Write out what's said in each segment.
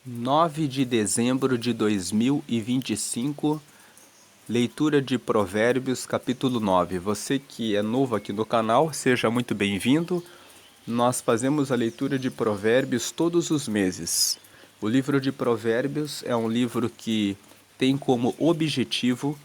9 de dezembro de 2025, leitura de Provérbios, capítulo 9. Você que é novo aqui no canal, seja muito bem-vindo. Nós fazemos a leitura de Provérbios todos os meses. O livro de Provérbios é um livro que tem como objetivo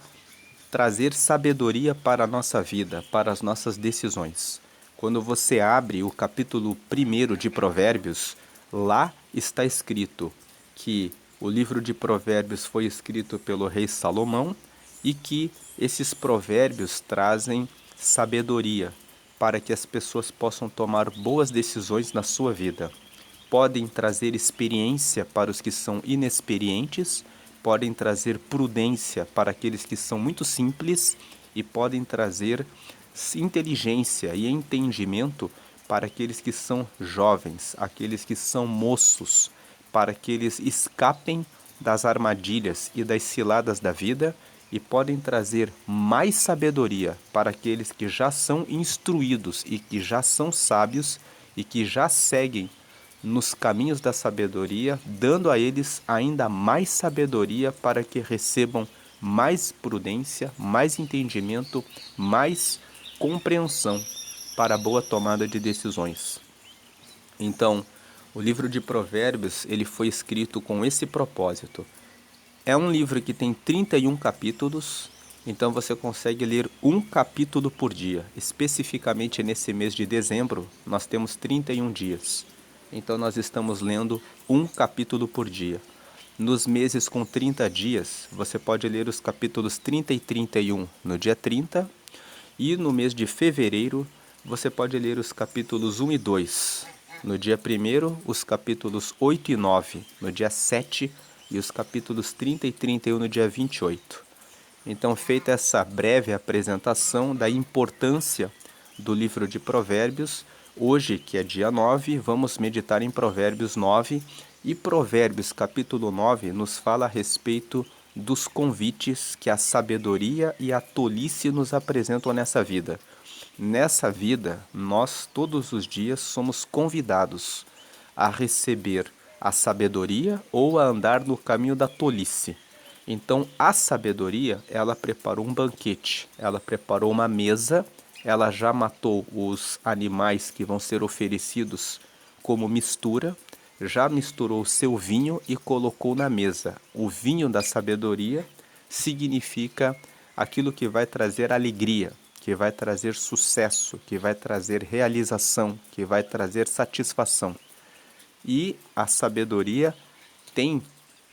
trazer sabedoria para a nossa vida, para as nossas decisões. Quando você abre o capítulo 1 de Provérbios, lá está escrito que o livro de Provérbios foi escrito pelo rei Salomão e que esses provérbios trazem sabedoria para que as pessoas possam tomar boas decisões na sua vida. Podem trazer experiência para os que são inexperientes, podem trazer prudência para aqueles que são muito simples e podem trazer inteligência e entendimento para aqueles que são jovens, aqueles que são moços, para que eles escapem das armadilhas e das ciladas da vida e podem trazer mais sabedoria para aqueles que já são instruídos e que já são sábios e que já seguem nos caminhos da sabedoria, dando a eles ainda mais sabedoria para que recebam mais prudência, mais entendimento, mais compreensão para a boa tomada de decisões. Então, o livro de Provérbios, ele foi escrito com esse propósito. É um livro que tem 31 capítulos, então você consegue ler um capítulo por dia. Especificamente nesse mês de dezembro, nós temos 31 dias. Então nós estamos lendo um capítulo por dia. Nos meses com 30 dias, você pode ler os capítulos 30 e 31 no dia 30. E no mês de fevereiro, você pode ler os capítulos 1 e 2. No dia 1º, os capítulos 8 e 9 no dia 7 e os capítulos 30 e 31 no dia 28. Então, feita essa breve apresentação da importância do livro de Provérbios, hoje, que é dia 9, vamos meditar em Provérbios 9, e Provérbios capítulo 9 nos fala a respeito dos convites que a sabedoria e a tolice nos apresentam nessa vida. Nessa vida, nós todos os dias somos convidados a receber a sabedoria ou a andar no caminho da tolice. Então, a sabedoria, ela preparou um banquete, ela preparou uma mesa, ela já matou os animais que vão ser oferecidos como mistura, já misturou o seu vinho e colocou na mesa. O vinho da sabedoria significa aquilo que vai trazer alegria, que vai trazer sucesso, que vai trazer realização, que vai trazer satisfação. E a sabedoria tem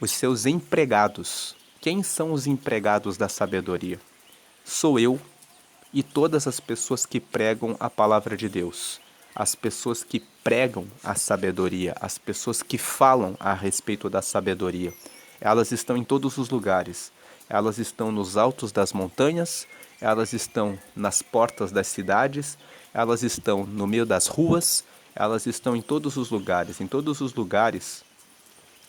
os seus empregados. Quem são os empregados da sabedoria? Sou eu e todas as pessoas que pregam a palavra de Deus. As pessoas que pregam a sabedoria, as pessoas que falam a respeito da sabedoria. Elas estão em todos os lugares. Elas estão nos altos das montanhas, elas estão nas portas das cidades, elas estão no meio das ruas, elas estão em todos os lugares. Em todos os lugares,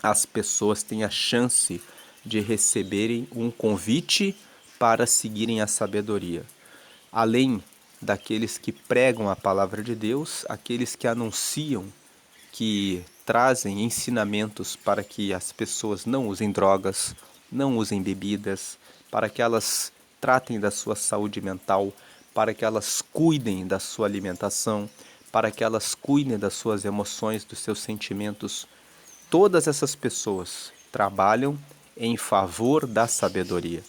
as pessoas têm a chance de receberem um convite para seguirem a sabedoria. Além daqueles que pregam a palavra de Deus, aqueles que anunciam, que trazem ensinamentos para que as pessoas não usem drogas, não usem bebidas, para que elas tratem da sua saúde mental, para que elas cuidem da sua alimentação, para que elas cuidem das suas emoções, dos seus sentimentos. Todas essas pessoas trabalham em favor da sabedoria.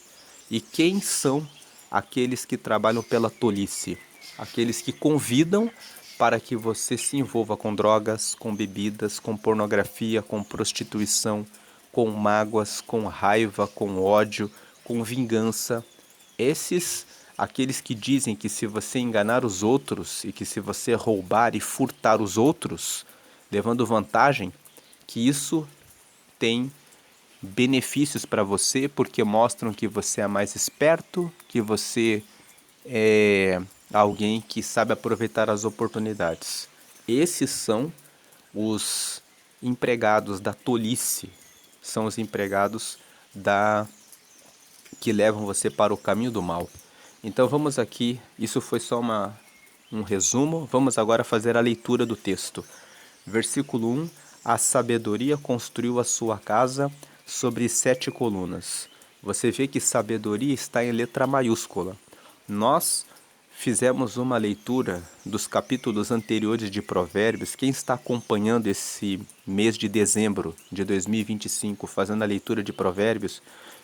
E quem são aqueles que trabalham pela tolice? Aqueles que convidam para que você se envolva com drogas, com bebidas, com pornografia, com prostituição, com mágoas, com raiva, com ódio, com vingança. Esses, aqueles que dizem que se você enganar os outros e que se você roubar e furtar os outros, levando vantagem, que isso tem benefícios para você porque mostram que você é mais esperto, que você é alguém que sabe aproveitar as oportunidades. Esses são os empregados da tolice, são os empregados que levam você para o caminho do mal. Então vamos aqui, isso foi só um resumo, vamos agora fazer a leitura do texto. Versículo 1: A sabedoria construiu a sua casa sobre 7 colunas. Você vê que sabedoria está em letra maiúscula. Nós fizemos uma leitura dos capítulos anteriores de Provérbios. Quem está acompanhando esse mês de dezembro de 2025, fazendo a leitura de Provérbios,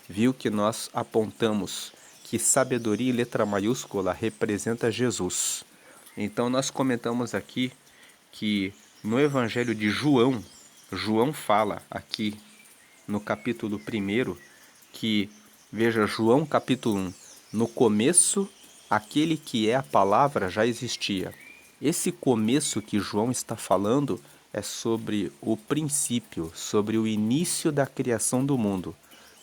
viu que nós apontamos que sabedoria em letra maiúscula representa Jesus. Então nós comentamos aqui que no Evangelho de João, João fala aqui no capítulo 1 que, veja, João capítulo 1, no começo, aquele que é a palavra já existia. Esse começo que João está falando é sobre o princípio, sobre o início da criação do mundo.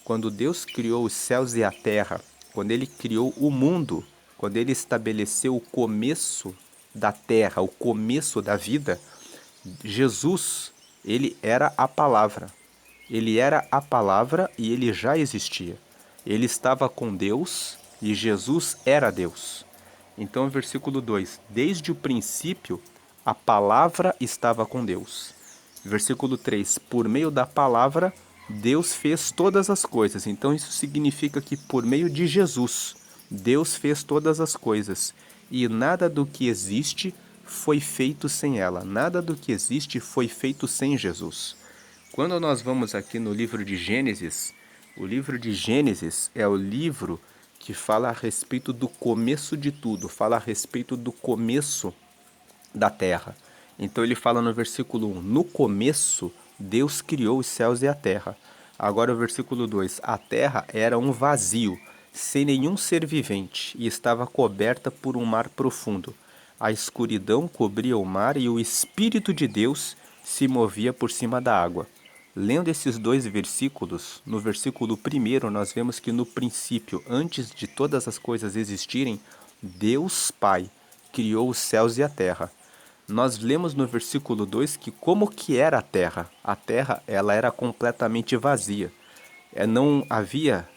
Quando Deus criou os céus e a terra, quando Ele criou o mundo, quando Ele estabeleceu o começo da terra, o começo da vida, Jesus, Ele era a palavra. Ele era a palavra e Ele já existia. Ele estava com Deus e Jesus era Deus. Então, versículo 2: desde o princípio, a palavra estava com Deus. Versículo 3: por meio da palavra, Deus fez todas as coisas. Então, isso significa que por meio de Jesus, Deus fez todas as coisas. E nada do que existe foi feito sem ela. Nada do que existe foi feito sem Jesus. Quando nós vamos aqui no livro de Gênesis, o livro de Gênesis é o livro que fala a respeito do começo de tudo, fala a respeito do começo da terra. Então ele fala no versículo 1, no começo Deus criou os céus e a terra. Agora o versículo 2, a terra era um vazio, sem nenhum ser vivente, e estava coberta por um mar profundo. A escuridão cobria o mar e o Espírito de Deus se movia por cima da água. Lendo esses dois versículos, no versículo 1 nós vemos que no princípio, antes de todas as coisas existirem, Deus Pai criou os céus e a terra. Nós lemos no versículo 2 que como que era a terra? A terra, ela era completamente vazia. Não havia,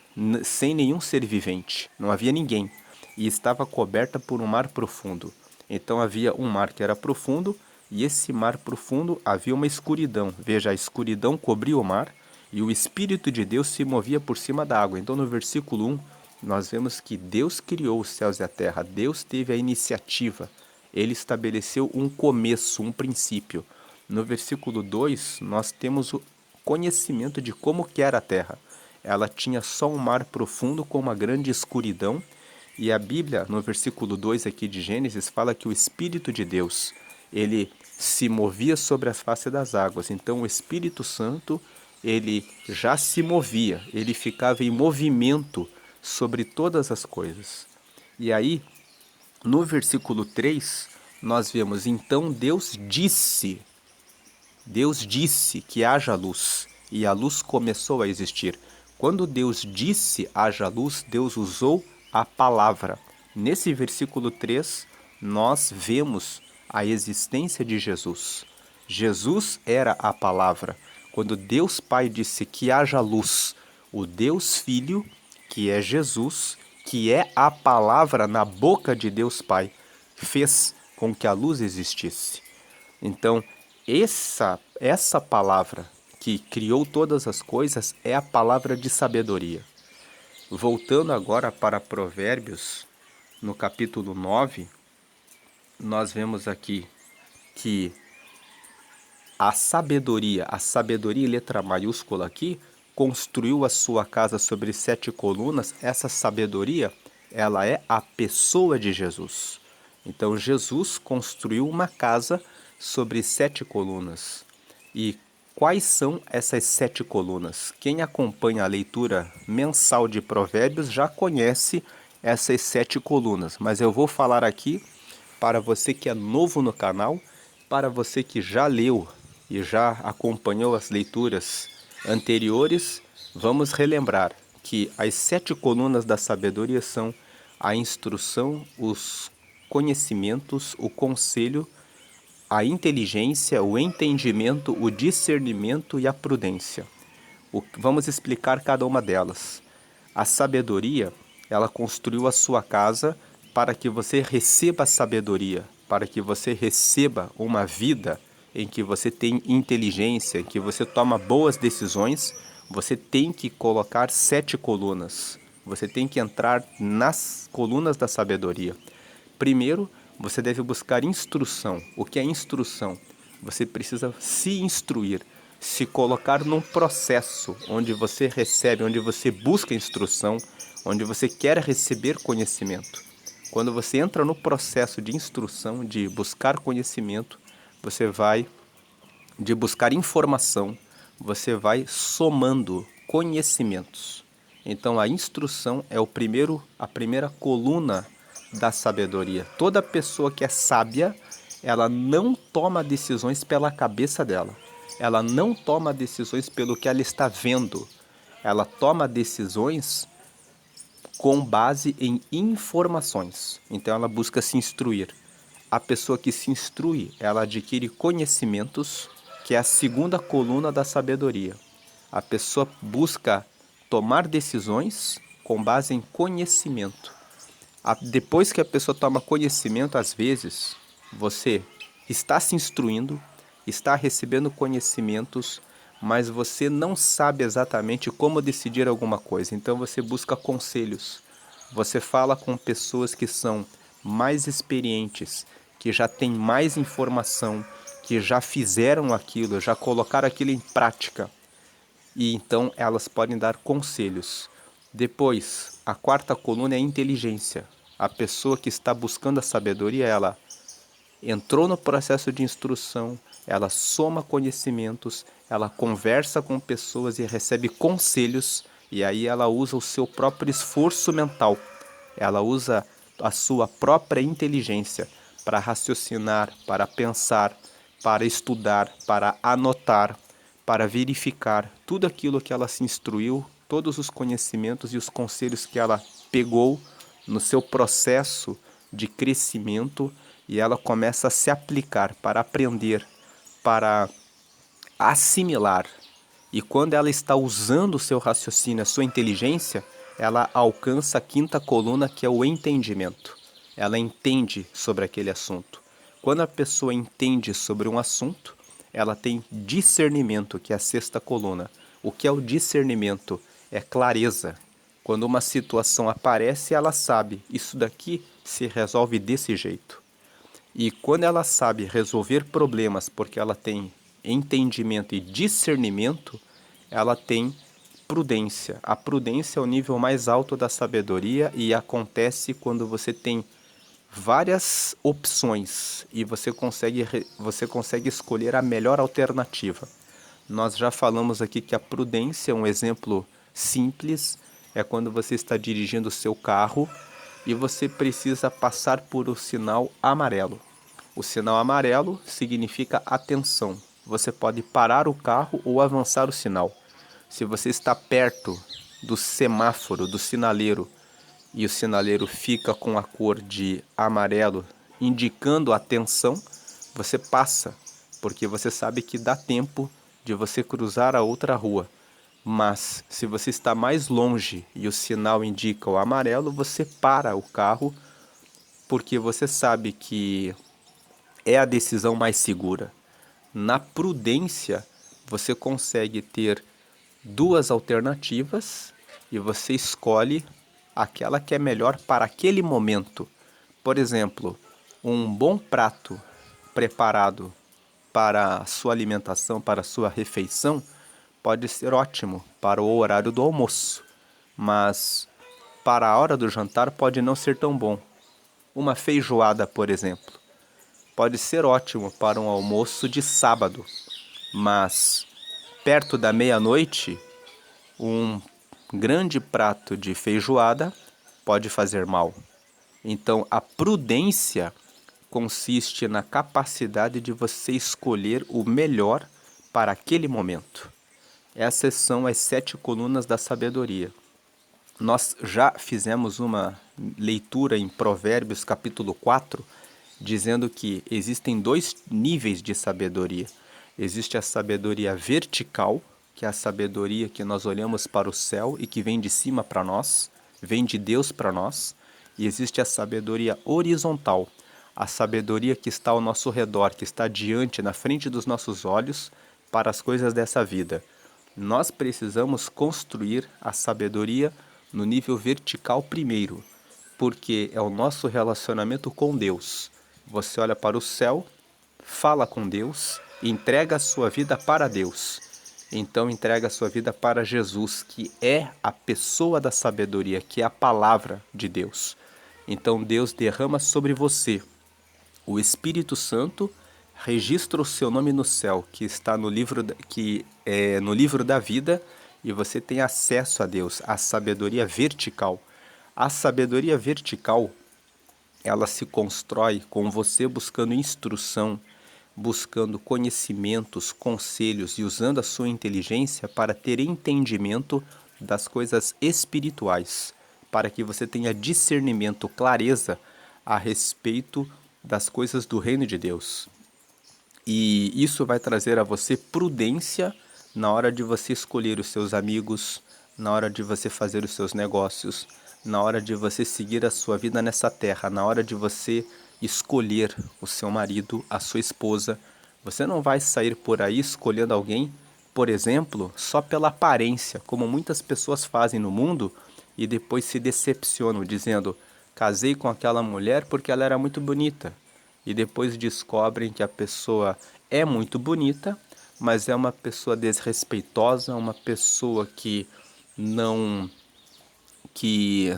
sem nenhum ser vivente, não havia ninguém. E estava coberta por um mar profundo. Então havia um mar que era profundo, e esse mar profundo havia uma escuridão. Veja, a escuridão cobria o mar e o Espírito de Deus se movia por cima da água. Então no versículo 1, nós vemos que Deus criou os céus e a terra. Deus teve a iniciativa. Ele estabeleceu um começo, um princípio. No versículo 2, nós temos o conhecimento de como que era a terra. Ela tinha só um mar profundo com uma grande escuridão. E a Bíblia, no versículo 2 aqui de Gênesis, fala que o Espírito de Deus, ele se movia sobre as faces das águas. Então o Espírito Santo, ele já se movia, ele ficava em movimento sobre todas as coisas. E aí, no versículo 3, nós vemos, então Deus disse que haja luz, e a luz começou a existir. Quando Deus disse haja luz, Deus usou a palavra. Nesse versículo 3, nós vemos a existência de Jesus. Jesus era a palavra. Quando Deus Pai disse que haja luz, o Deus Filho, que é Jesus, que é a palavra na boca de Deus Pai, fez com que a luz existisse. Então, essa palavra que criou todas as coisas é a palavra de sabedoria. Voltando agora para Provérbios, no capítulo 9, nós vemos aqui que a sabedoria em letra maiúscula aqui, construiu a sua casa sobre 7 colunas. Essa sabedoria, ela é a pessoa de Jesus. Então Jesus construiu uma casa sobre 7 colunas. E quais são essas 7 colunas? Quem acompanha a leitura mensal de Provérbios já conhece essas 7 colunas, mas eu vou falar aqui para você que é novo no canal, para você que já leu e já acompanhou as leituras anteriores. Vamos relembrar que as 7 colunas da sabedoria são a instrução, os conhecimentos, o conselho, a inteligência, o entendimento, o discernimento e a prudência. Vamos explicar cada uma delas. A sabedoria, ela construiu a sua casa para que você receba sabedoria, para que você receba uma vida em que você tem inteligência, em que você toma boas decisões, você tem que colocar 7 colunas. Você tem que entrar nas colunas da sabedoria. Primeiro, você deve buscar instrução. O que é instrução? Você precisa se instruir, se colocar num processo onde você recebe, onde você busca instrução, onde você quer receber conhecimento. Quando você entra no processo de instrução, de buscar conhecimento, você vai, de buscar informação, você vai somando conhecimentos. Então a instrução é a primeira coluna da sabedoria. Toda pessoa que é sábia, ela não toma decisões pela cabeça dela. Ela não toma decisões pelo que ela está vendo. Ela toma decisões com base em informações. Então ela busca se instruir. A pessoa que se instrui, ela adquire conhecimentos, que é a segunda coluna da sabedoria. A pessoa busca tomar decisões com base em conhecimento. Depois que a pessoa toma conhecimento, às vezes, você está se instruindo, está recebendo conhecimentos, mas você não sabe exatamente como decidir alguma coisa. Então você busca conselhos. Você fala com pessoas que são mais experientes, que já têm mais informação, que já fizeram aquilo, já colocaram aquilo em prática. E então elas podem dar conselhos. Depois, a quarta coluna é a inteligência. A pessoa que está buscando a sabedoria, ela entrou no processo de instrução, ela soma conhecimentos, ela conversa com pessoas e recebe conselhos, e aí ela usa o seu próprio esforço mental. Ela usa a sua própria inteligência para raciocinar, para pensar, para estudar, para anotar, para verificar tudo aquilo que ela se instruiu, todos os conhecimentos e os conselhos que ela pegou no seu processo de crescimento, e ela começa a se aplicar para aprender, para assimilar. E quando ela está usando o seu raciocínio, a sua inteligência, ela alcança a quinta coluna, que é o entendimento. Ela entende sobre aquele assunto. Quando a pessoa entende sobre um assunto, ela tem discernimento, que é a sexta coluna. O que é o discernimento? É clareza. Quando uma situação aparece, ela sabe, isso daqui se resolve desse jeito. E quando ela sabe resolver problemas porque ela tem entendimento e discernimento, ela tem prudência. A prudência é o nível mais alto da sabedoria e acontece quando você tem várias opções e você consegue escolher a melhor alternativa. Nós já falamos aqui que a prudência, um exemplo simples, é quando você está dirigindo o seu carro e você precisa passar por o sinal amarelo. O sinal amarelo significa atenção. Você pode parar o carro ou avançar o sinal. Se você está perto do semáforo, do sinaleiro, e o sinaleiro fica com a cor de amarelo, indicando atenção, você passa, porque você sabe que dá tempo de você cruzar a outra rua. Mas se você está mais longe e o sinal indica o amarelo, você para o carro, porque você sabe que é a decisão mais segura. Na prudência, você consegue ter duas alternativas e você escolhe aquela que é melhor para aquele momento. Por exemplo, um bom prato preparado para a sua alimentação, para a sua refeição, pode ser ótimo para o horário do almoço, mas para a hora do jantar pode não ser tão bom. Uma feijoada, por exemplo, pode ser ótimo para um almoço de sábado, mas perto da meia-noite, um grande prato de feijoada pode fazer mal. Então, a prudência consiste na capacidade de você escolher o melhor para aquele momento. Essas são as 7 colunas da sabedoria. Nós já fizemos uma leitura em Provérbios capítulo 4, dizendo que existem 2 níveis de sabedoria. Existe a sabedoria vertical, que é a sabedoria que nós olhamos para o céu e que vem de cima para nós, vem de Deus para nós. E existe a sabedoria horizontal, a sabedoria que está ao nosso redor, que está diante, na frente dos nossos olhos, para as coisas dessa vida. Nós precisamos construir a sabedoria no nível vertical primeiro, porque é o nosso relacionamento com Deus. Você olha para o céu, fala com Deus, entrega a sua vida para Deus. Então entrega a sua vida para Jesus, que é a pessoa da sabedoria, que é a palavra de Deus. Então Deus derrama sobre você o Espírito Santo, registra o seu nome no céu, que está no livro no livro da vida, e você tem acesso a Deus, a sabedoria vertical. A sabedoria vertical, ela se constrói com você buscando instrução, buscando conhecimentos, conselhos e usando a sua inteligência para ter entendimento das coisas espirituais, para que você tenha discernimento, clareza a respeito das coisas do reino de Deus. E isso vai trazer a você prudência na hora de você escolher os seus amigos, na hora de você fazer os seus negócios, na hora de você seguir a sua vida nessa terra, na hora de você escolher o seu marido, a sua esposa. Você não vai sair por aí escolhendo alguém, por exemplo, só pela aparência, como muitas pessoas fazem no mundo e depois se decepcionam, dizendo: casei com aquela mulher porque ela era muito bonita. E depois descobrem que a pessoa é muito bonita, mas é uma pessoa desrespeitosa, uma pessoa não que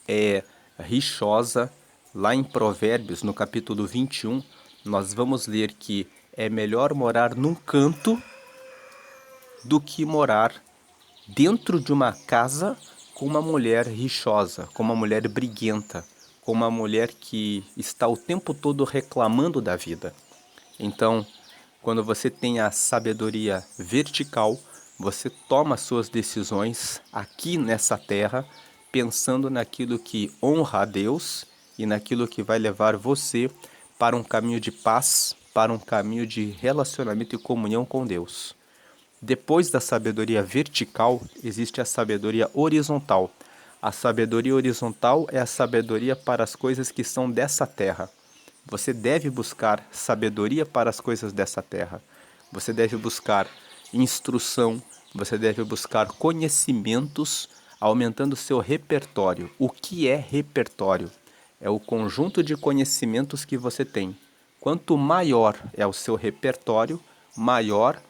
é rixosa. Lá em Provérbios, no capítulo 21, nós vamos ler que é melhor morar num canto do que morar dentro de uma casa com uma mulher rixosa, com uma mulher briguenta, com uma mulher que está o tempo todo reclamando da vida. Então, quando você tem a sabedoria vertical, você toma suas decisões aqui nessa terra, pensando naquilo que honra a Deus e naquilo que vai levar você para um caminho de paz, para um caminho de relacionamento e comunhão com Deus. Depois da sabedoria vertical, existe a sabedoria horizontal. A sabedoria horizontal é a sabedoria para as coisas que são dessa terra. Você deve buscar sabedoria para as coisas dessa terra. Você deve buscar instrução, você deve buscar conhecimentos, aumentando seu repertório. O que é repertório? É o conjunto de conhecimentos que você tem. Quanto maior é o seu repertório, maior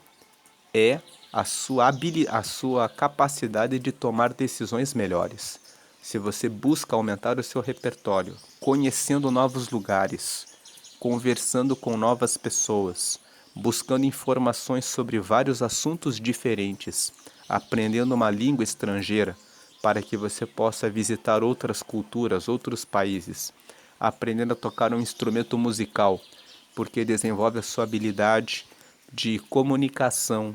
é a sua capacidade de tomar decisões melhores. Se você busca aumentar o seu repertório, conhecendo novos lugares, conversando com novas pessoas, buscando informações sobre vários assuntos diferentes, aprendendo uma língua estrangeira para que você possa visitar outras culturas, outros países, aprendendo a tocar um instrumento musical, porque desenvolve a sua habilidade de comunicação,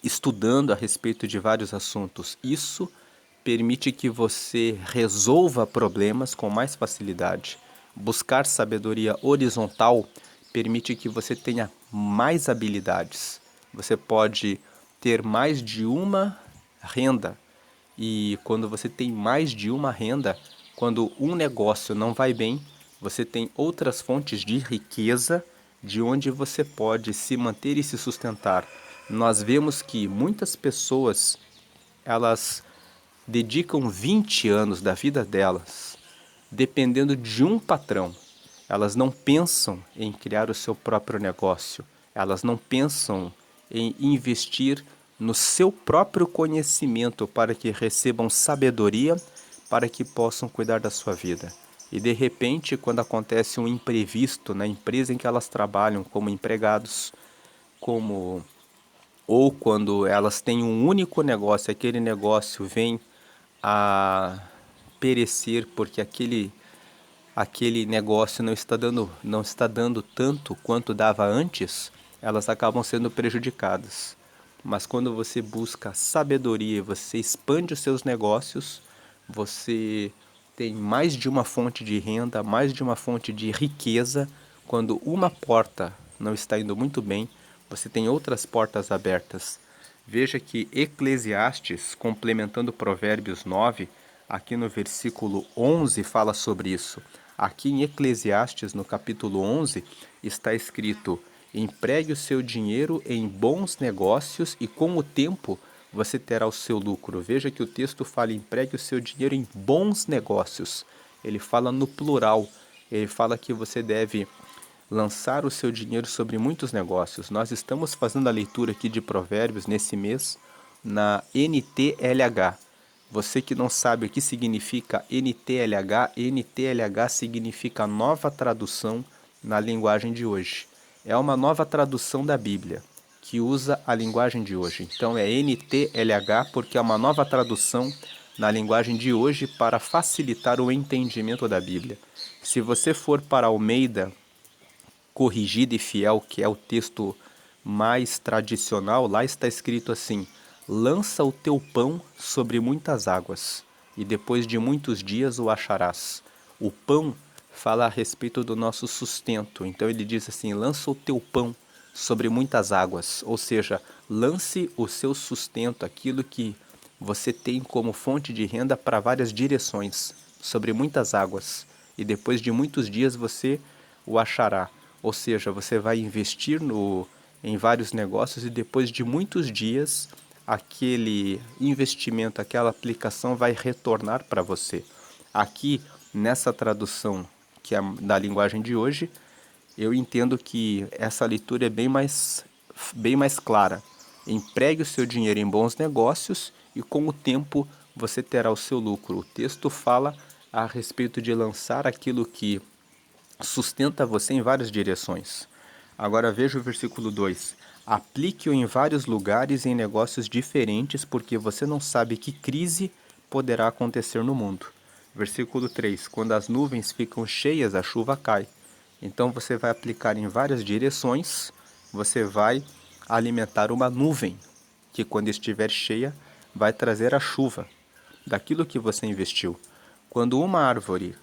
estudando a respeito de vários assuntos. Isso permite que você resolva problemas com mais facilidade. Buscar sabedoria horizontal permite que você tenha mais habilidades. Você pode ter mais de uma renda. E quando você tem mais de uma renda, quando um negócio não vai bem, você tem outras fontes de riqueza de onde você pode se manter e se sustentar. Nós vemos que muitas pessoas, elas dedicam 20 anos da vida delas dependendo de um patrão. Elas não pensam em criar o seu próprio negócio. Elas não pensam em investir no seu próprio conhecimento para que recebam sabedoria, para que possam cuidar da sua vida. E de repente, quando acontece um imprevisto na empresa em que elas trabalham como empregados, ou quando elas têm um único negócio, aquele negócio vem a perecer porque aquele negócio não está dando tanto quanto dava antes, elas acabam sendo prejudicadas. Mas quando você busca sabedoria, você expande os seus negócios, você tem mais de uma fonte de renda, mais de uma fonte de riqueza. Quando uma porta não está indo muito bem, você tem outras portas abertas. Veja que Eclesiastes, complementando Provérbios 9, aqui no versículo 11 fala sobre isso. Aqui em Eclesiastes, no capítulo 11, está escrito: empregue o seu dinheiro em bons negócios e com o tempo você terá o seu lucro. Veja que o texto fala: empregue o seu dinheiro em bons negócios. Ele fala no plural. Ele fala que você deve lançar o seu dinheiro sobre muitos negócios. Nós estamos fazendo a leitura aqui de Provérbios nesse mês na NTLH. Você que não sabe o que significa NTLH, NTLH significa nova tradução na linguagem de hoje. É uma nova tradução da Bíblia que usa a linguagem de hoje. Então é NTLH porque é uma nova tradução na linguagem de hoje para facilitar o entendimento da Bíblia. Se você for para Almeida Corrigida e Fiel, que é o texto mais tradicional, lá está escrito assim: lança o teu pão sobre muitas águas, e depois de muitos dias o acharás. O pão fala a respeito do nosso sustento, então ele diz assim: lança o teu pão sobre muitas águas, ou seja, lance o seu sustento, aquilo que você tem como fonte de renda para várias direções, sobre muitas águas, e depois de muitos dias você o achará. Ou seja, você vai investir em vários negócios e depois de muitos dias aquele investimento, aquela aplicação vai retornar para você. Aqui, nessa tradução que é da linguagem de hoje, eu entendo que essa leitura é bem mais clara. Empregue o seu dinheiro em bons negócios e com o tempo você terá o seu lucro. O texto fala a respeito de lançar aquilo que sustenta você em várias direções. Agora veja o versículo 2. Aplique-o em vários lugares em negócios diferentes, porque você não sabe que crise poderá acontecer no mundo. Versículo 3. Quando as nuvens ficam cheias, a chuva cai. Então você vai aplicar em várias direções, você vai alimentar uma nuvem, que quando estiver cheia, vai trazer a chuva daquilo que você investiu. Quando uma árvore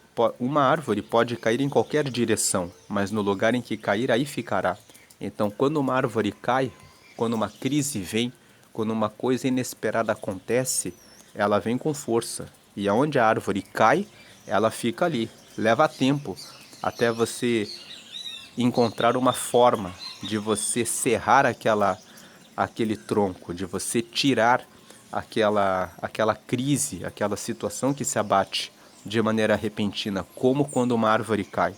pode cair em qualquer direção, mas no lugar em que cair, aí ficará. Então, quando uma árvore cai, quando uma crise vem, quando uma coisa inesperada acontece, ela vem com força. E aonde a árvore cai, ela fica ali. Leva tempo até você encontrar uma forma de você serrar aquele tronco, de você tirar aquela crise, aquela situação que se abate de maneira repentina, como quando uma árvore cai.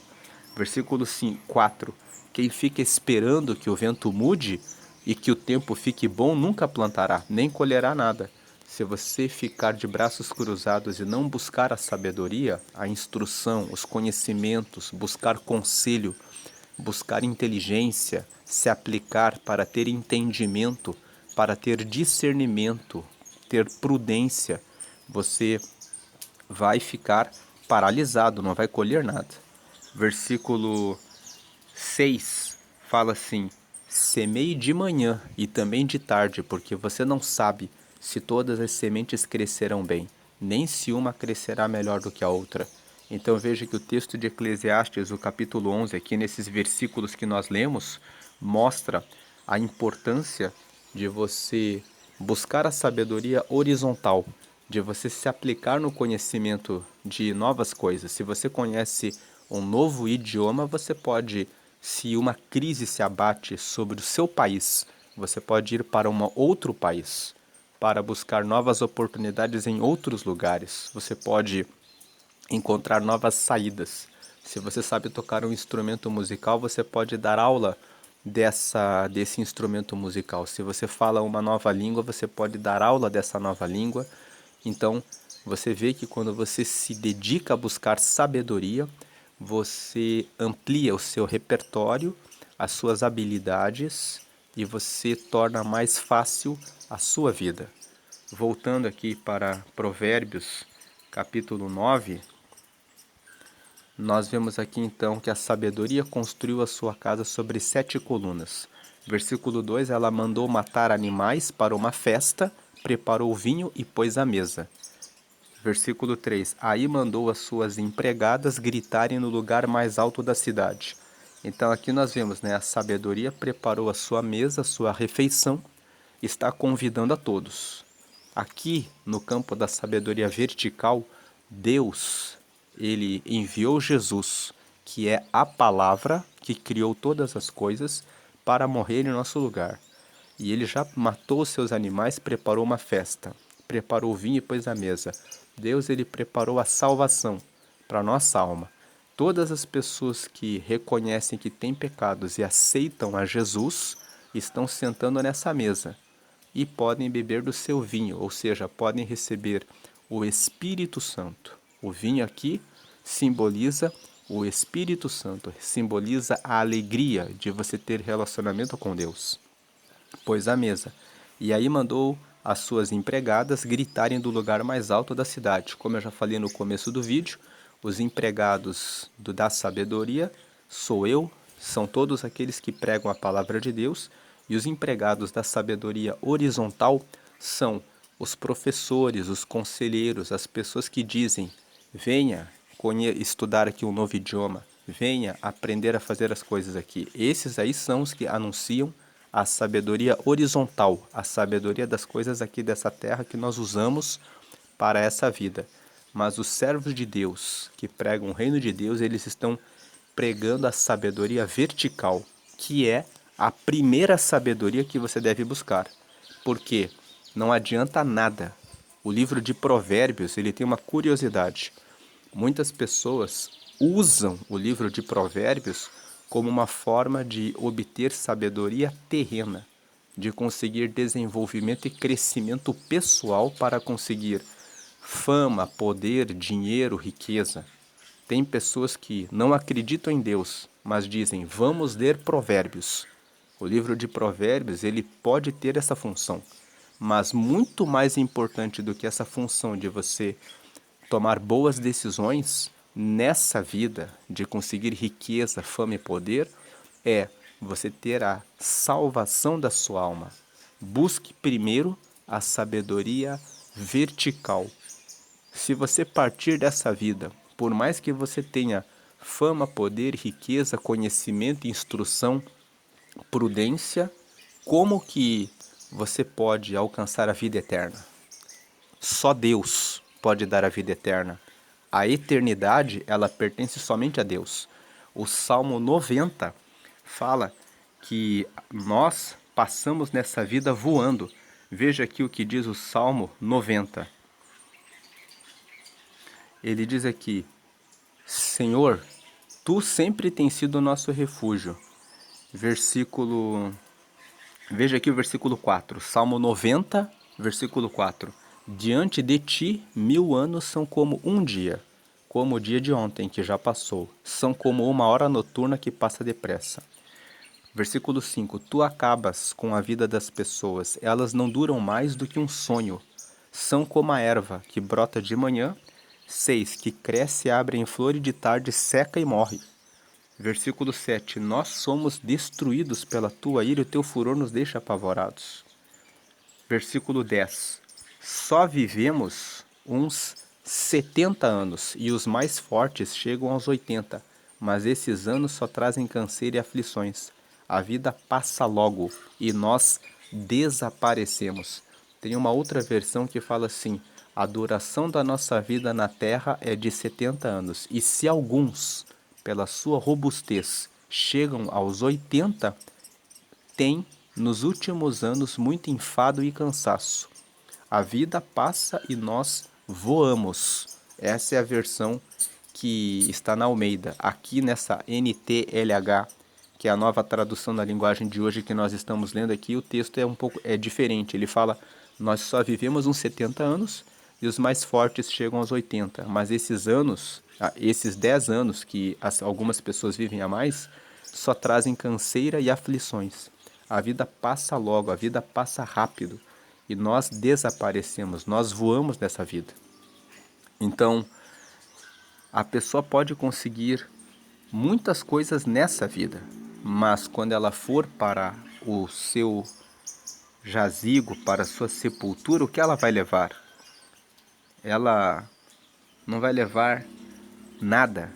Versículo 4. Quem fica esperando que o vento mude e que o tempo fique bom nunca plantará, nem colherá nada. Se você ficar de braços cruzados e não buscar a sabedoria, a instrução, os conhecimentos, buscar conselho, buscar inteligência, se aplicar para ter entendimento, para ter discernimento, ter prudência, você vai ficar paralisado, não vai colher nada. Versículo 6 fala assim: semeie de manhã e também de tarde, porque você não sabe se todas as sementes crescerão bem, nem se uma crescerá melhor do que a outra. Então veja que o texto de Eclesiastes, o capítulo 11, aqui nesses versículos que nós lemos, mostra a importância de você buscar a sabedoria horizontal, de você se aplicar no conhecimento de novas coisas. Se você conhece um novo idioma, você pode, se uma crise se abate sobre o seu país, você pode ir para um outro país para buscar novas oportunidades em outros lugares. Você pode encontrar novas saídas. Se você sabe tocar um instrumento musical, você pode dar aula desse instrumento musical. Se você fala uma nova língua, você pode dar aula dessa nova língua. Então, você vê que quando você se dedica a buscar sabedoria, você amplia o seu repertório, as suas habilidades e você torna mais fácil a sua vida. Voltando aqui para Provérbios, capítulo 9, nós vemos aqui então que a sabedoria construiu a sua casa sobre 7 colunas. Versículo 2, ela mandou matar animais para uma festa, preparou vinho e pôs à mesa. Versículo 3, aí mandou as suas empregadas gritarem no lugar mais alto da cidade. Então aqui nós vemos, a sabedoria preparou a sua mesa, a sua refeição, está convidando a todos. Aqui, no campo da sabedoria vertical, Deus, ele enviou Jesus, que é a palavra que criou todas as coisas, para morrer em nosso lugar. E ele já matou os seus animais, preparou uma festa, preparou o vinho e pôs à mesa. Deus, ele preparou a salvação para a nossa alma. Todas as pessoas que reconhecem que têm pecados e aceitam a Jesus, estão sentando nessa mesa e podem beber do seu vinho, ou seja, podem receber o Espírito Santo. O vinho aqui simboliza o Espírito Santo, simboliza a alegria de você ter relacionamento com Deus. Pôs à mesa, e aí mandou as suas empregadas gritarem do lugar mais alto da cidade. Como eu já falei no começo do vídeo, os empregados da sabedoria sou eu, são todos aqueles que pregam a palavra de Deus, e os empregados da sabedoria horizontal são os professores, os conselheiros, as pessoas que dizem: venha estudar aqui um novo idioma, venha aprender a fazer as coisas aqui. Esses aí são os que anunciam a sabedoria horizontal, a sabedoria das coisas aqui dessa terra que nós usamos para essa vida. Mas os servos de Deus, que pregam o reino de Deus, eles estão pregando a sabedoria vertical, que é a primeira sabedoria que você deve buscar. Porque não adianta nada. O livro de Provérbios, ele tem uma curiosidade. Muitas pessoas usam o livro de Provérbios como uma forma de obter sabedoria terrena, de conseguir desenvolvimento e crescimento pessoal para conseguir fama, poder, dinheiro, riqueza. Tem pessoas que não acreditam em Deus, mas dizem: vamos ler Provérbios. O livro de Provérbios, ele pode ter essa função, mas muito mais importante do que essa função de você tomar boas decisões nessa vida, de conseguir riqueza, fama e poder, é você ter a salvação da sua alma. Busque primeiro a sabedoria vertical. Se você partir dessa vida, por mais que você tenha fama, poder, riqueza, conhecimento, instrução, prudência, como que você pode alcançar a vida eterna? Só Deus pode dar a vida eterna. A eternidade, ela pertence somente a Deus. O Salmo 90 fala que nós passamos nessa vida voando. Veja aqui o que diz o Salmo 90. Ele diz aqui: Senhor, tu sempre tens sido o nosso refúgio. Veja aqui o versículo 4, Salmo 90, versículo 4. Diante de ti, 1000 anos são como um dia, como o dia de ontem que já passou. São como uma hora noturna que passa depressa. Versículo 5. Tu acabas com a vida das pessoas, elas não duram mais do que um sonho. São como a erva que brota de manhã. 6. Que cresce, abre em flor e de tarde seca e morre. Versículo 7. Nós somos destruídos pela tua ira e o teu furor nos deixa apavorados. Versículo 10. Só vivemos uns 70 anos e os mais fortes chegam aos 80, mas esses anos só trazem canseira e aflições. A vida passa logo e nós desaparecemos. Tem uma outra versão que fala assim: a duração da nossa vida na terra é de 70 anos, e se alguns, pela sua robustez, chegam aos 80, tem nos últimos anos muito enfado e cansaço. A vida passa e nós voamos. Essa é a versão que está na Almeida. Aqui nessa NTLH, que é a nova tradução da linguagem de hoje que nós estamos lendo aqui, o texto é diferente. Ele fala: nós só vivemos uns 70 anos e os mais fortes chegam aos 80. Mas esses anos, esses 10 anos que algumas pessoas vivem a mais, só trazem canseira e aflições. A vida passa logo, a vida passa rápido. E nós desaparecemos, nós voamos dessa vida. Então, a pessoa pode conseguir muitas coisas nessa vida, mas quando ela for para o seu jazigo, para a sua sepultura, o que ela vai levar? Ela não vai levar nada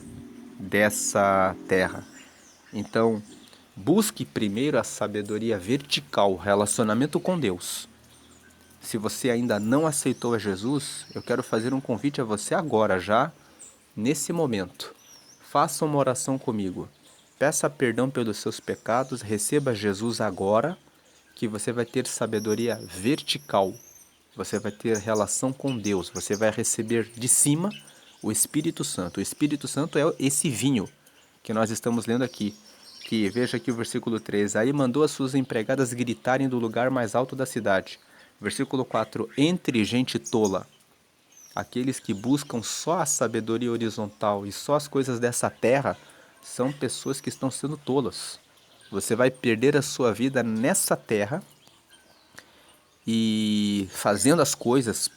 dessa terra. Então, busque primeiro a sabedoria vertical, o relacionamento com Deus. Se você ainda não aceitou a Jesus, eu quero fazer um convite a você agora já, nesse momento, faça uma oração comigo. Peça perdão pelos seus pecados, receba Jesus agora, que você vai ter sabedoria vertical. Você vai ter relação com Deus, você vai receber de cima o Espírito Santo. O Espírito Santo é esse vinho que nós estamos lendo aqui. Que veja aqui o versículo 3. Aí mandou as suas empregadas gritarem do lugar mais alto da cidade. Versículo 4. Entre gente tola, aqueles que buscam só a sabedoria horizontal e só as coisas dessa terra, são pessoas que estão sendo tolas. Você vai perder a sua vida nessa terra e fazendo as coisas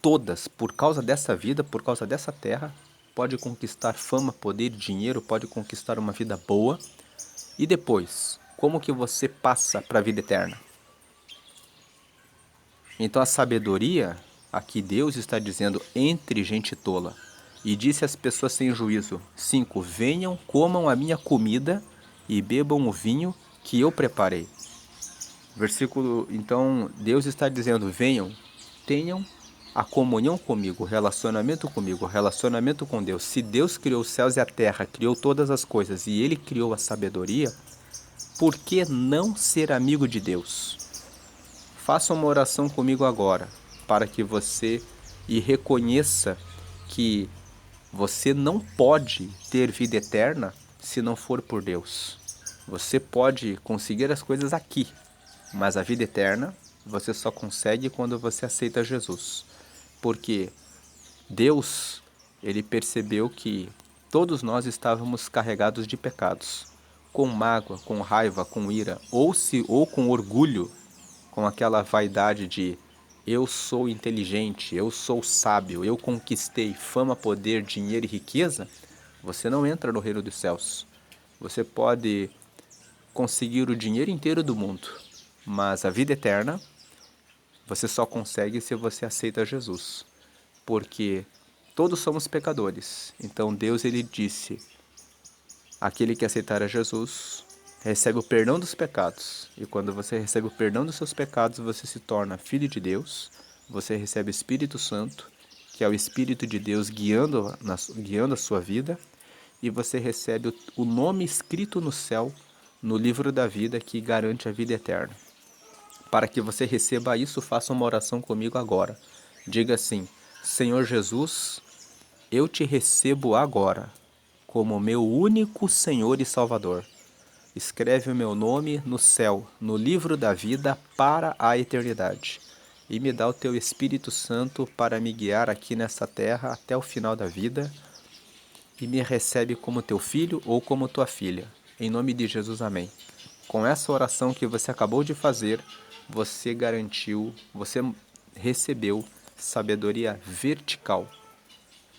todas por causa dessa vida, por causa dessa terra, pode conquistar fama, poder, dinheiro, pode conquistar uma vida boa. E depois, como que você passa para a vida eterna? Então a sabedoria, aqui Deus está dizendo entre gente tola. E disse às pessoas sem juízo: 5. Venham, comam a minha comida e bebam o vinho que eu preparei. Versículo, então Deus está dizendo: venham, tenham a comunhão comigo, o relacionamento com Deus. Se Deus criou os céus e a terra, criou todas as coisas e Ele criou a sabedoria, por que não ser amigo de Deus? Faça uma oração comigo agora, para que você reconheça que você não pode ter vida eterna se não for por Deus. Você pode conseguir as coisas aqui, mas a vida eterna você só consegue quando você aceita Jesus. Porque Deus, ele percebeu que todos nós estávamos carregados de pecados, com mágoa, com raiva, com ira, ou com orgulho, com aquela vaidade de eu sou inteligente, eu sou sábio, eu conquistei fama, poder, dinheiro e riqueza. Você não entra no reino dos céus. Você pode conseguir o dinheiro inteiro do mundo, mas a vida eterna você só consegue se você aceita Jesus, porque todos somos pecadores. Então Deus, ele disse: aquele que aceitar a Jesus recebe o perdão dos pecados. E quando você recebe o perdão dos seus pecados, você se torna filho de Deus. Você recebe o Espírito Santo, que é o Espírito de Deus guiando a sua vida. E você recebe o nome escrito no céu, no livro da vida, que garante a vida eterna. Para que você receba isso, faça uma oração comigo agora. Diga assim: Senhor Jesus, eu te recebo agora como meu único Senhor e Salvador. Escreve o meu nome no céu, no livro da vida para a eternidade. E me dá o teu Espírito Santo para me guiar aqui nessa terra até o final da vida. E me recebe como teu filho ou como tua filha. Em nome de Jesus, amém. Com essa oração que você acabou de fazer, você garantiu, você recebeu sabedoria vertical.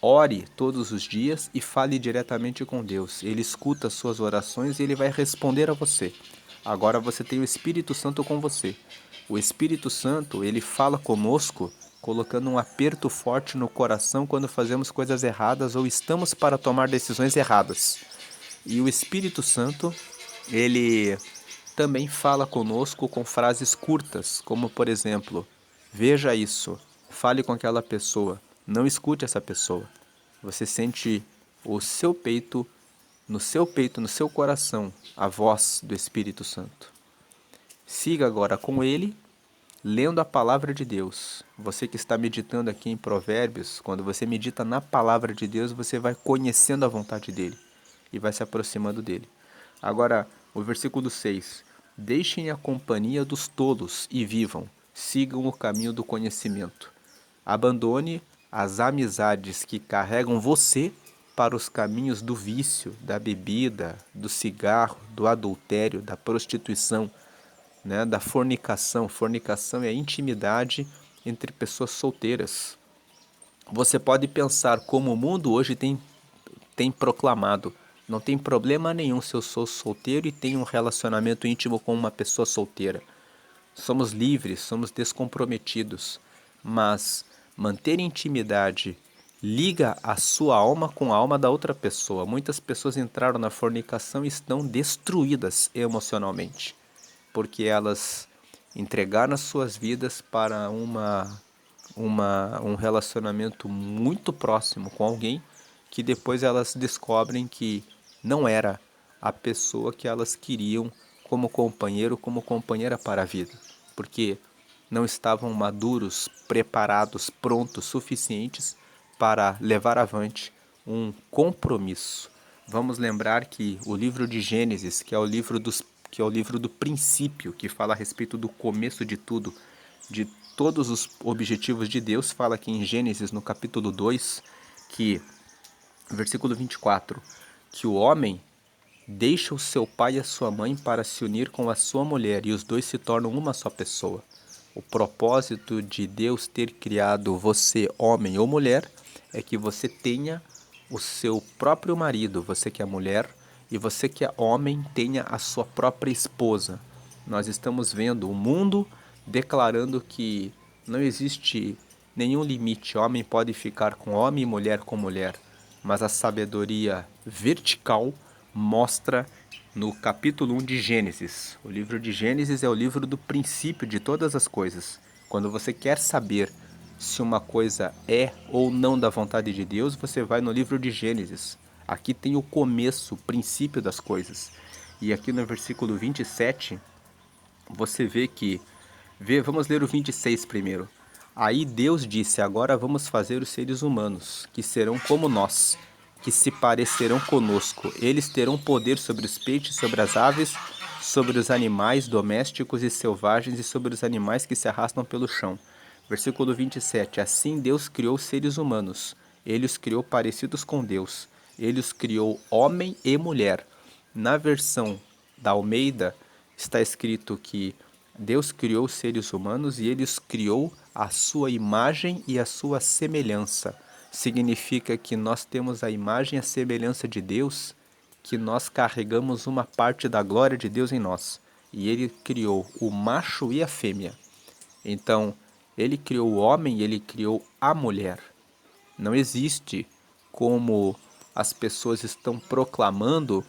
Ore todos os dias e fale diretamente com Deus. Ele escuta as suas orações e ele vai responder a você. Agora você tem o Espírito Santo com você. O Espírito Santo, ele fala conosco, colocando um aperto forte no coração quando fazemos coisas erradas ou estamos para tomar decisões erradas. E o Espírito Santo, ele também fala conosco com frases curtas, como por exemplo: veja isso, fale com aquela pessoa, não escute essa pessoa. Você sente o seu peito, no seu coração, a voz do Espírito Santo. Siga agora com ele, lendo a palavra de Deus. Você que está meditando aqui em Provérbios, quando você medita na palavra de Deus, você vai conhecendo a vontade dele e vai se aproximando dele. Agora, o versículo 6. Deixem a companhia dos tolos e vivam, sigam o caminho do conhecimento. Abandone as amizades que carregam você para os caminhos do vício, da bebida, do cigarro, do adultério, da prostituição, né, da fornicação. Fornicação é a intimidade entre pessoas solteiras. Você pode pensar como o mundo hoje tem proclamado: não tem problema nenhum se eu sou solteiro e tenho um relacionamento íntimo com uma pessoa solteira. Somos livres, somos descomprometidos, mas manter intimidade liga a sua alma com a alma da outra pessoa. Muitas pessoas entraram na fornicação e estão destruídas emocionalmente, porque elas entregaram as suas vidas para um relacionamento muito próximo com alguém que depois elas descobrem que não era a pessoa que elas queriam como companheiro, como companheira para a vida, porque não estavam maduros, preparados, prontos, suficientes para levar avante um compromisso. Vamos lembrar que o livro de Gênesis, que é o livro do princípio, que fala a respeito do começo de tudo, de todos os objetivos de Deus, fala aqui em Gênesis, no capítulo 2, que, versículo 24, que o homem deixa o seu pai e a sua mãe para se unir com a sua mulher, e os dois se tornam uma só pessoa. O propósito de Deus ter criado você, homem ou mulher, é que você tenha o seu próprio marido, você que é mulher, e você que é homem tenha a sua própria esposa. Nós estamos vendo o mundo declarando que não existe nenhum limite. Homem pode ficar com homem e mulher com mulher, mas a sabedoria vertical mostra no capítulo 1 de Gênesis. O livro de Gênesis é o livro do princípio de todas as coisas. Quando você quer saber se uma coisa é ou não da vontade de Deus, você vai no livro de Gênesis. Aqui tem o começo, o princípio das coisas. E aqui no versículo 27, você vê que... Vamos ler o 26 primeiro. Aí Deus disse, agora vamos fazer os seres humanos, que serão como nós, que se parecerão conosco. Eles terão poder sobre os peixes, sobre as aves, sobre os animais domésticos e selvagens e sobre os animais que se arrastam pelo chão. Versículo 27. Assim Deus criou os seres humanos. Ele os criou parecidos com Deus. Ele os criou homem e mulher. Na versão da Almeida está escrito que Deus criou os seres humanos e ele os criou à sua imagem e à sua semelhança. Significa que nós temos a imagem e a semelhança de Deus, que nós carregamos uma parte da glória de Deus em nós. E ele criou o macho e a fêmea. Então, ele criou o homem e ele criou a mulher. Não existe como as pessoas estão proclamando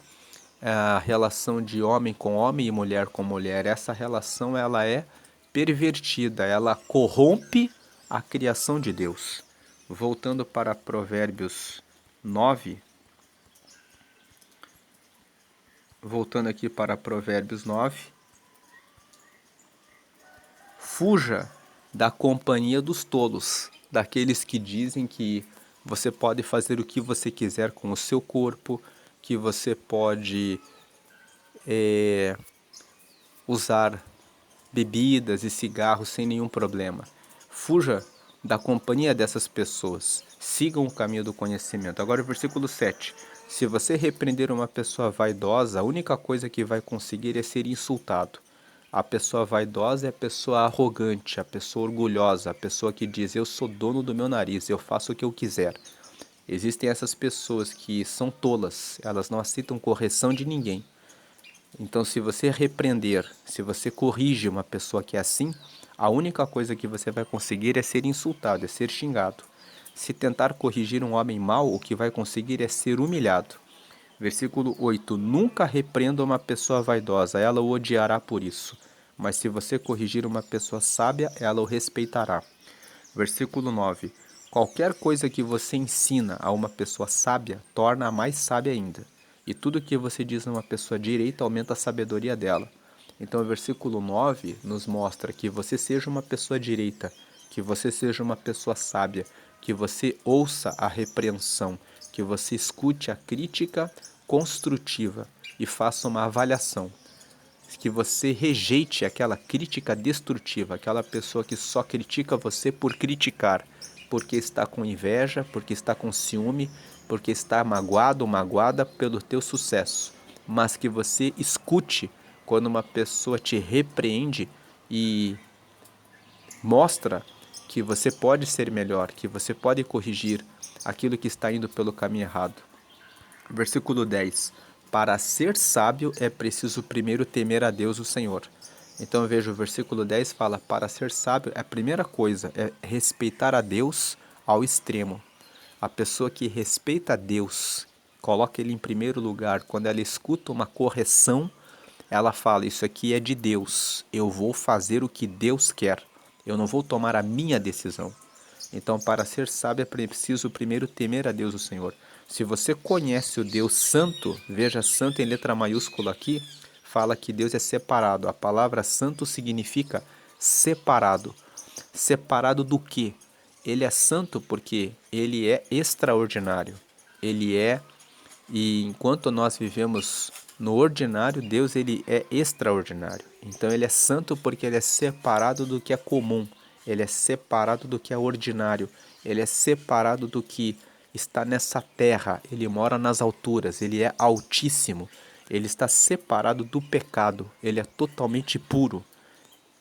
a relação de homem com homem e mulher com mulher. Essa relação ela é pervertida, ela corrompe a criação de Deus. Voltando para Provérbios 9, voltando aqui para Provérbios 9, fuja da companhia dos tolos, daqueles que dizem que você pode fazer o que você quiser com o seu corpo, que você pode usar bebidas e cigarros sem nenhum problema. Fuja da companhia dessas pessoas. Sigam o caminho do conhecimento. Agora o versículo 7. Se você repreender uma pessoa vaidosa, a única coisa que vai conseguir é ser insultado. A pessoa vaidosa é a pessoa arrogante, a pessoa orgulhosa, a pessoa que diz, eu sou dono do meu nariz, eu faço o que eu quiser. Existem essas pessoas que são tolas, elas não aceitam correção de ninguém. Então, se você repreender, se você corrige uma pessoa que é assim, a única coisa que você vai conseguir é ser insultado, é ser xingado. Se tentar corrigir um homem mau, o que vai conseguir é ser humilhado. Versículo 8. Nunca repreenda uma pessoa vaidosa, ela o odiará por isso. Mas se você corrigir uma pessoa sábia, ela o respeitará. Versículo 9. Qualquer coisa que você ensina a uma pessoa sábia, torna-a mais sábia ainda. E tudo que você diz a uma pessoa direita aumenta a sabedoria dela. Então o versículo 9 nos mostra que você seja uma pessoa direita, que você seja uma pessoa sábia, que você ouça a repreensão, que você escute a crítica construtiva e faça uma avaliação. Que você rejeite aquela crítica destrutiva, aquela pessoa que só critica você por criticar, porque está com inveja, porque está com ciúme, porque está magoado ou magoada pelo teu sucesso, mas que você escute quando uma pessoa te repreende e mostra que você pode ser melhor, que você pode corrigir aquilo que está indo pelo caminho errado. Versículo 10. Para ser sábio é preciso primeiro temer a Deus, o Senhor. Então veja, o versículo 10 fala, para ser sábio, a primeira coisa é respeitar a Deus ao extremo. A pessoa que respeita a Deus, coloca Ele em primeiro lugar, quando ela escuta uma correção, ela fala, isso aqui é de Deus, eu vou fazer o que Deus quer, eu não vou tomar a minha decisão. Então, para ser sábio é preciso primeiro temer a Deus, o Senhor. Se você conhece o Deus Santo, veja santo em letra maiúscula aqui, fala que Deus é separado. A palavra santo significa separado. Separado do quê? Ele é santo porque ele é extraordinário. Ele é, e enquanto nós vivemos no ordinário, Deus ele é extraordinário. Então ele é santo porque ele é separado do que é comum. Ele é separado do que é ordinário. Ele é separado do que está nessa terra. Ele mora nas alturas. Ele é altíssimo. Ele está separado do pecado. Ele é totalmente puro.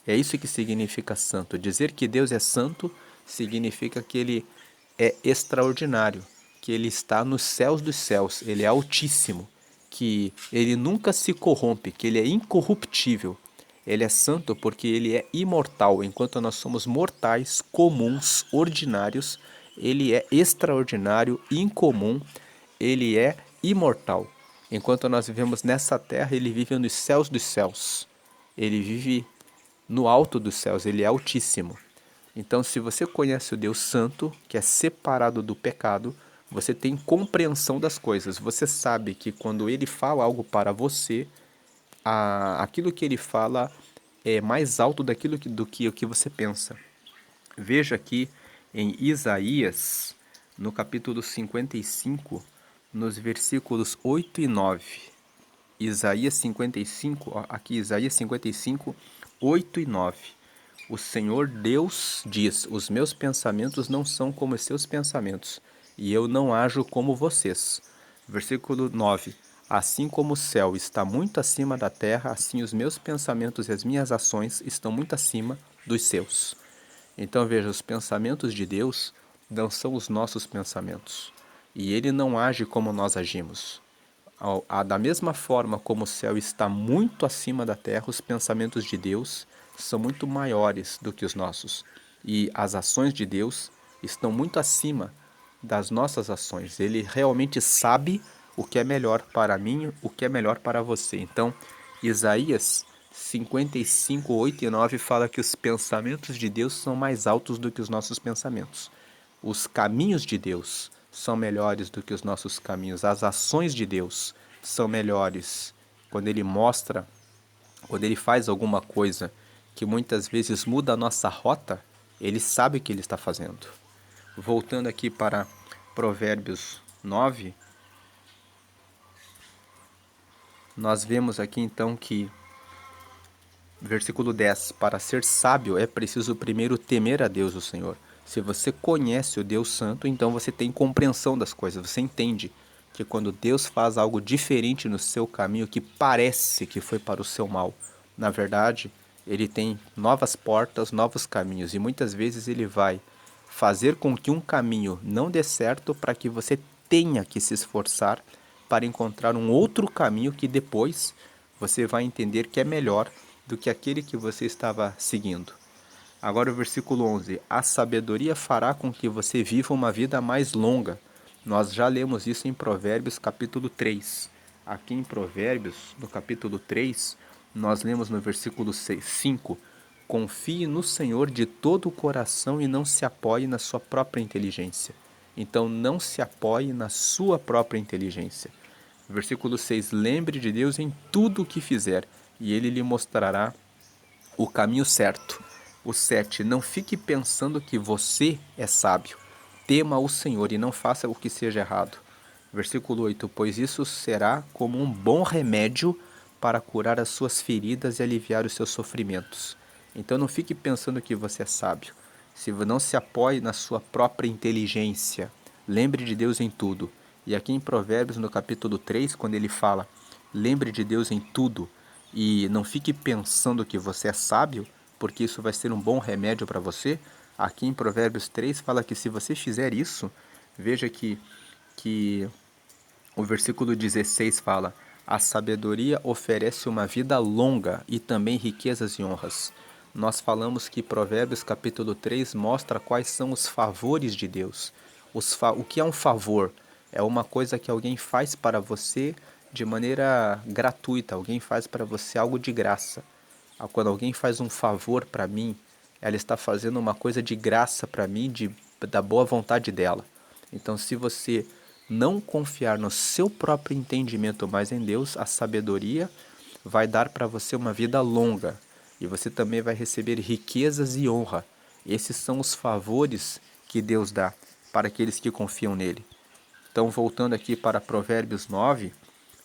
É isso que significa santo. Dizer que Deus é santo significa que ele é extraordinário, que ele está nos céus dos céus, ele é altíssimo, que ele nunca se corrompe, que ele é incorruptível. Ele é santo porque ele é imortal, enquanto nós somos mortais, comuns, ordinários, ele é extraordinário, incomum, ele é imortal. Enquanto nós vivemos nessa terra, ele vive nos céus dos céus. Ele vive no alto dos céus, ele é altíssimo. Então, se você conhece o Deus Santo, que é separado do pecado, você tem compreensão das coisas. Você sabe que quando ele fala algo para você, aquilo que ele fala é mais alto do que o que você pensa. Veja aqui em Isaías, no capítulo 55, nos versículos 8 e 9. Isaías 55, aqui Isaías 55, 8 e 9. O Senhor Deus diz: os meus pensamentos não são como os seus pensamentos, e eu não ajo como vocês. Versículo 9. Assim como o céu está muito acima da terra, assim os meus pensamentos e as minhas ações estão muito acima dos seus. Então veja, os pensamentos de Deus não são os nossos pensamentos, e Ele não age como nós agimos. Da mesma forma como o céu está muito acima da terra, os pensamentos de Deus são muito maiores do que os nossos. E as ações de Deus estão muito acima das nossas ações. Ele realmente sabe o que é melhor para mim, o que é melhor para você. Então, Isaías 55, 8 e 9 fala que os pensamentos de Deus são mais altos do que os nossos pensamentos. Os caminhos de Deus são melhores do que os nossos caminhos. As ações de Deus são melhores. Quando Ele mostra, quando Ele faz alguma coisa que muitas vezes muda a nossa rota, Ele sabe o que Ele está fazendo. Voltando aqui para Provérbios 9, nós vemos aqui então que, versículo 10, para ser sábio é preciso primeiro temer a Deus, o Senhor. Se você conhece o Deus Santo, então você tem compreensão das coisas, você entende que quando Deus faz algo diferente no seu caminho, que parece que foi para o seu mal, na verdade, Ele tem novas portas, novos caminhos, e muitas vezes Ele vai fazer com que um caminho não dê certo para que você tenha que se esforçar para encontrar um outro caminho que depois você vai entender que é melhor do que aquele que você estava seguindo. Agora o versículo 11. A sabedoria fará com que você viva uma vida mais longa. Nós já lemos isso em Provérbios capítulo 3. Aqui em Provérbios, no capítulo 3, nós lemos no versículo 5. Confie no Senhor de todo o coração e não se apoie na sua própria inteligência. Então não se apoie na sua própria inteligência. Versículo 6. Lembre de Deus em tudo o que fizer, e Ele lhe mostrará o caminho certo. O 7. Não fique pensando que você é sábio. Tema o Senhor e não faça o que seja errado. Versículo 8. Pois isso será como um bom remédio para curar as suas feridas e aliviar os seus sofrimentos. Então não fique pensando que você é sábio. Se não se apoie na sua própria inteligência. Lembre de Deus em tudo. E aqui em Provérbios, no capítulo 3, quando ele fala, lembre de Deus em tudo, e não fique pensando que você é sábio, porque isso vai ser um bom remédio para você. Aqui em Provérbios 3 fala que se você fizer isso, veja que o versículo 16 fala: a sabedoria oferece uma vida longa e também riquezas e honras. Nós falamos que Provérbios capítulo 3 mostra quais são os favores de Deus. O que é um favor? É uma coisa que alguém faz para você de maneira gratuita, alguém faz para você algo de graça. Quando alguém faz um favor para mim, ela está fazendo uma coisa de graça para mim, da boa vontade dela. Então, se você não confiar no seu próprio entendimento, mas em Deus, a sabedoria vai dar para você uma vida longa. E você também vai receber riquezas e honra. Esses são os favores que Deus dá para aqueles que confiam nele. Então, voltando aqui para Provérbios 9,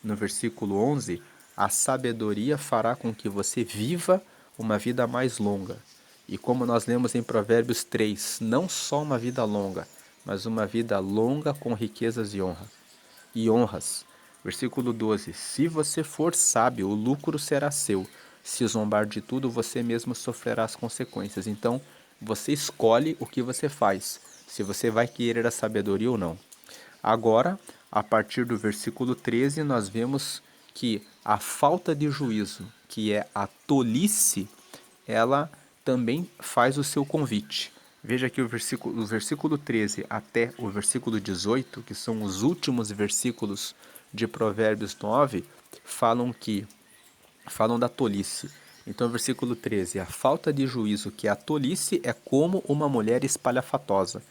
no versículo 11, a sabedoria fará com que você viva uma vida mais longa. E como nós lemos em Provérbios 3, não só uma vida longa, mas uma vida longa com riquezas e honras. Versículo 12, se você for sábio, o lucro será seu. Se zombar de tudo, você mesmo sofrerá as consequências. Então, você escolhe o que você faz, se você vai querer a sabedoria ou não. Agora, a partir do versículo 13, nós vemos que a falta de juízo, que é a tolice, ela também faz o seu convite. Veja que o versículo 13 até o versículo 18, que são os últimos versículos de Provérbios 9, falam da tolice. Então, versículo 13, a falta de juízo, que é a tolice, é como uma mulher espalhafatosa,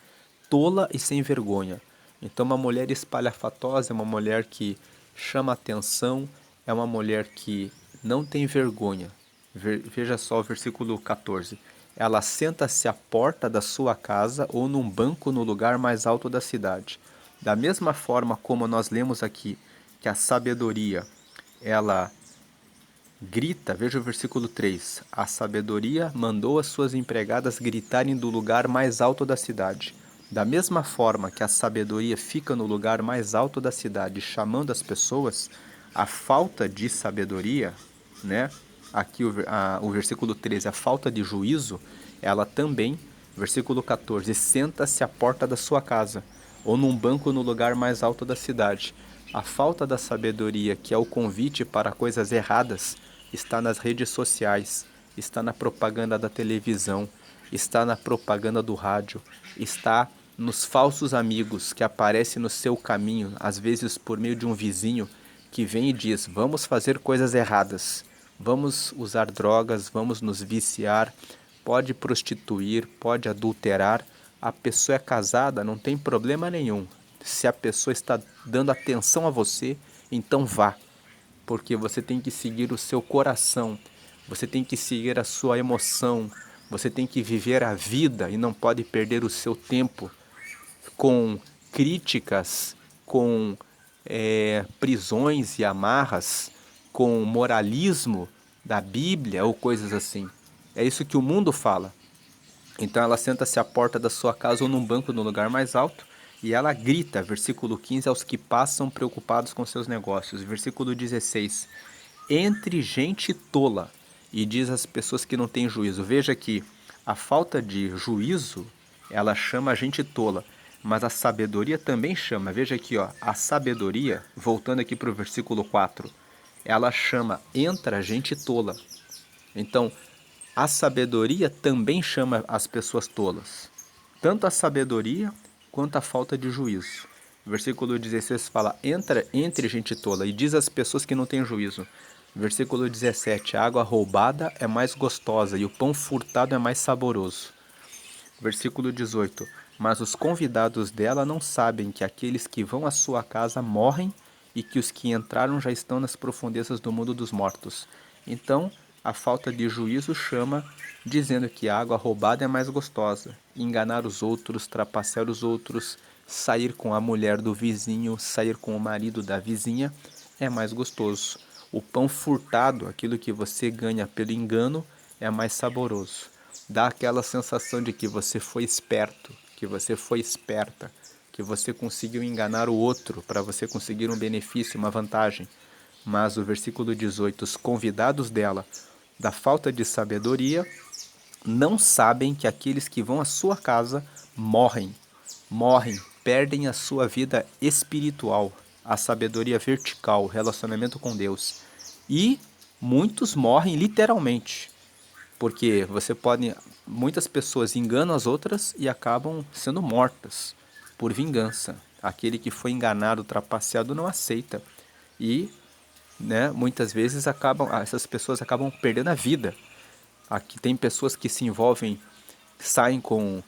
tola e sem vergonha. Então, uma mulher espalhafatosa é uma mulher que chama atenção, é uma mulher que não tem vergonha. Veja só o versículo 14. Ela senta-se à porta da sua casa ou num banco no lugar mais alto da cidade. Da mesma forma como nós lemos aqui que a sabedoria, ela grita, veja o versículo 3. A sabedoria mandou as suas empregadas gritarem do lugar mais alto da cidade. Da mesma forma que a sabedoria fica no lugar mais alto da cidade, chamando as pessoas, a falta de sabedoria, né? Aqui o versículo 13, a falta de juízo, ela também, versículo 14, senta-se à porta da sua casa, ou num banco no lugar mais alto da cidade. A falta da sabedoria, que é o convite para coisas erradas, está nas redes sociais, está na propaganda da televisão, está na propaganda do rádio, está nos falsos amigos que aparecem no seu caminho, às vezes por meio de um vizinho que vem e diz: vamos fazer coisas erradas, vamos usar drogas, vamos nos viciar, pode prostituir, pode adulterar. A pessoa é casada, não tem problema nenhum. Se a pessoa está dando atenção a você, então vá, porque você tem que seguir o seu coração, você tem que seguir a sua emoção, você tem que viver a vida e não pode perder o seu tempo com críticas, com prisões e amarras, com moralismo da Bíblia ou coisas assim. É isso que o mundo fala. Então ela senta-se à porta da sua casa ou num banco no lugar mais alto e ela grita, versículo 15, aos que passam preocupados com seus negócios. Versículo 16, entre gente tola, e diz às pessoas que não têm juízo. Veja que a falta de juízo, ela chama a gente tola, mas a sabedoria também chama. Veja aqui, ó, a sabedoria, voltando aqui para o versículo 4, ela chama entra gente tola. Então, a sabedoria também chama as pessoas tolas. Tanto a sabedoria quanto a falta de juízo. Versículo 16 fala, entra entre gente tola, e diz às pessoas que não têm juízo. Versículo 17, a água roubada é mais gostosa e o pão furtado é mais saboroso. Versículo 18, mas os convidados dela não sabem que aqueles que vão à sua casa morrem e que os que entraram já estão nas profundezas do mundo dos mortos. Então, a falta de juízo chama, dizendo que a água roubada é mais gostosa. Enganar os outros, trapacear os outros, sair com a mulher do vizinho, sair com o marido da vizinha, é mais gostoso. O pão furtado, aquilo que você ganha pelo engano, é mais saboroso. Dá aquela sensação de que você foi esperto, que você foi esperta, que você conseguiu enganar o outro para você conseguir um benefício, uma vantagem. Mas o versículo 18, os convidados dela, da falta de sabedoria, não sabem que aqueles que vão à sua casa morrem, perdem a sua vida espiritual, a sabedoria vertical, o relacionamento com Deus. E muitos morrem literalmente, porque muitas pessoas enganam as outras e acabam sendo mortas por vingança. Aquele que foi enganado, trapaceado, não aceita. E muitas vezes essas pessoas acabam perdendo a vida. Aqui tem pessoas que se envolvem, saem com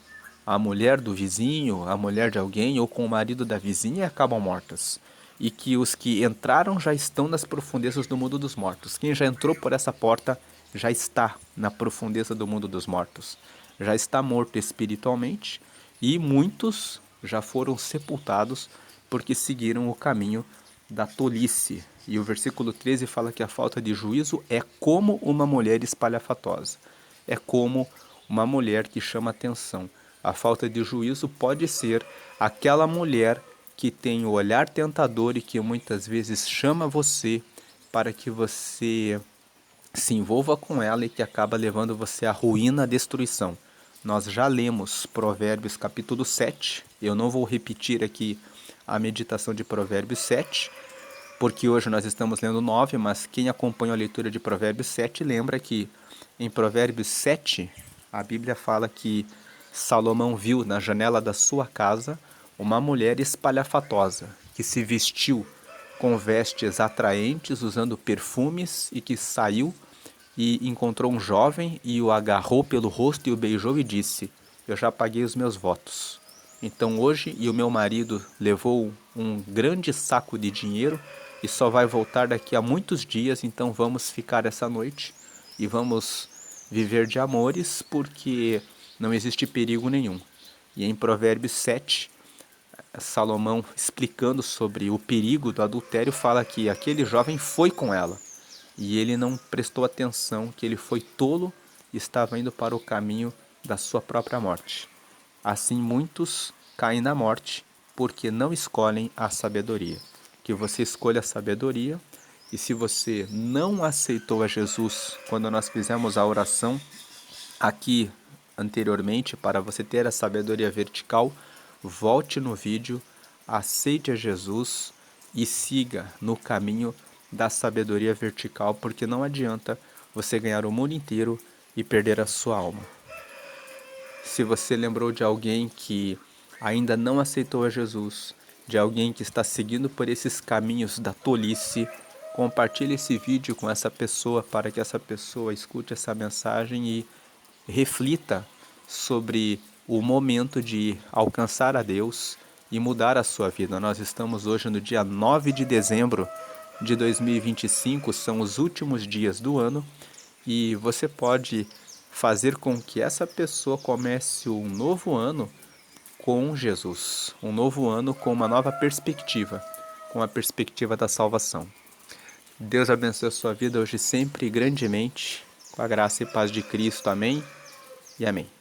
a mulher do vizinho, a mulher de alguém, ou com o marido da vizinha e acabam mortas. E que os que entraram já estão nas profundezas do mundo dos mortos. Quem já entrou por essa porta já está na profundeza do mundo dos mortos. Já está morto espiritualmente e muitos já foram sepultados porque seguiram o caminho da tolice. E o versículo 13 fala que a falta de juízo é como uma mulher espalhafatosa. É como uma mulher que chama atenção. A falta de juízo pode ser aquela mulher que tem o olhar tentador e que muitas vezes chama você para que você se envolva com ela e que acaba levando você à ruína, à destruição. Nós já lemos Provérbios capítulo 7, eu não vou repetir aqui a meditação de Provérbios 7, porque hoje nós estamos lendo 9, mas quem acompanha a leitura de Provérbios 7 lembra que em Provérbios 7 a Bíblia fala que Salomão viu na janela da sua casa uma mulher espalhafatosa, que se vestiu com vestes atraentes, usando perfumes, e que saiu e encontrou um jovem e o agarrou pelo rosto e o beijou e disse: eu já paguei os meus votos. Então hoje o meu marido levou um grande saco de dinheiro e só vai voltar daqui a muitos dias, então vamos ficar essa noite e vamos viver de amores porque não existe perigo nenhum. E em Provérbios 7, Salomão, explicando sobre o perigo do adultério, fala que aquele jovem foi com ela e ele não prestou atenção, que ele foi tolo e estava indo para o caminho da sua própria morte. Assim muitos caem na morte porque não escolhem a sabedoria. Que você escolha a sabedoria, e se você não aceitou a Jesus quando nós fizemos a oração aqui anteriormente para você ter a sabedoria vertical, volte no vídeo, aceite a Jesus e siga no caminho da sabedoria vertical, porque não adianta você ganhar o mundo inteiro e perder a sua alma. Se você lembrou de alguém que ainda não aceitou a Jesus, de alguém que está seguindo por esses caminhos da tolice, compartilhe esse vídeo com essa pessoa para que essa pessoa escute essa mensagem e reflita sobre o momento de alcançar a Deus e mudar a sua vida. Nós estamos hoje no dia 9 de dezembro de 2025, são os últimos dias do ano, e você pode fazer com que essa pessoa comece um novo ano com Jesus, um novo ano com uma nova perspectiva, com a perspectiva da salvação. Deus abençoe a sua vida hoje sempre grandemente, com a graça e paz de Cristo. Amém e amém.